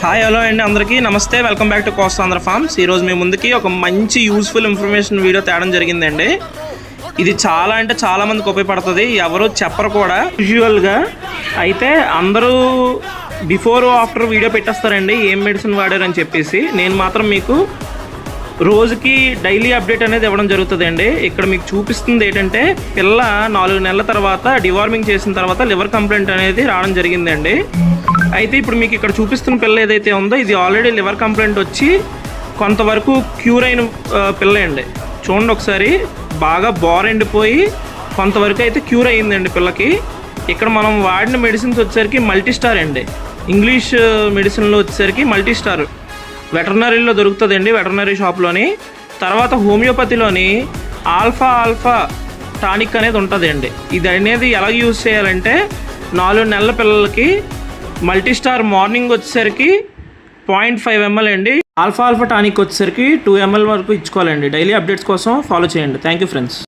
Hi hello అండి, అందరికీ నమస్తే. Welcome back to Kostandhra farms. ఈరోజు మీ ముందుకి ఒక మంచి యూస్ఫుల్ ఇన్ఫర్మేషన్ వీడియో తేవడం జరిగిందండి. ఇది చాలా అంటే చాలా మందికి ఉపయోగపడుతుంది, ఎవరు చెప్పరు కూడా యూజువల్గా. అయితే అందరూ బిఫోర్ ఆఫ్టర్ వీడియో పెట్టేస్తారండి ఏం మెడిసిన్ వాడారని చెప్పేసి. నేను మాత్రం మీకు రోజుకి డైలీ అప్డేట్ అనేది ఇవ్వడం జరుగుతుందండి. ఇక్కడ మీకు చూపిస్తుంది ఏంటంటే, పిల్ల 4 నెలల తర్వాత డివార్మింగ్ చేసిన తర్వాత లివర్ కంప్లైంట్ అనేది రావడం జరిగిందండి. అయితే ఇప్పుడు మీకు ఇక్కడ చూపిస్తున్న పిల్ల ఏదైతే ఉందో ఇది ఆల్రెడీ లివర్ కంప్లైంట్ వచ్చి కొంతవరకు క్యూర్ అయిన పిల్ల అండి. చూడండి ఒకసారి, బాగా బోర్ ఎండిపోయి కొంతవరకు అయితే క్యూర్ అయ్యిందండి పిల్లకి. ఇక్కడ మనం వాడిన మెడిసిన్స్ వచ్చేసరికి మల్టీస్టార్ అండి. ఇంగ్లీష్ మెడిసిన్లో వచ్చేసరికి మల్టీస్టార్ వెటర్నరీలో దొరుకుతుందండి, వెటర్నరీ షాప్లోని. తర్వాత హోమియోపతిలోని ఆల్ఫా టానిక్ అనేది ఉంటుందండి. ఇది అనేది ఎలా యూజ్ చేయాలంటే, 4 నెలల పిల్లలకి మల్టీస్టార్ మార్నింగ్ వచ్చేసరికి 0.5 ml అండి, ఆల్ఫా టానిక్ వచ్చేసరికి 2 ml వరకు ఇచ్చుకోవాలండి. డైలీ అప్డేట్స్ కోసం ఫాలో చేయండి. Thank you friends.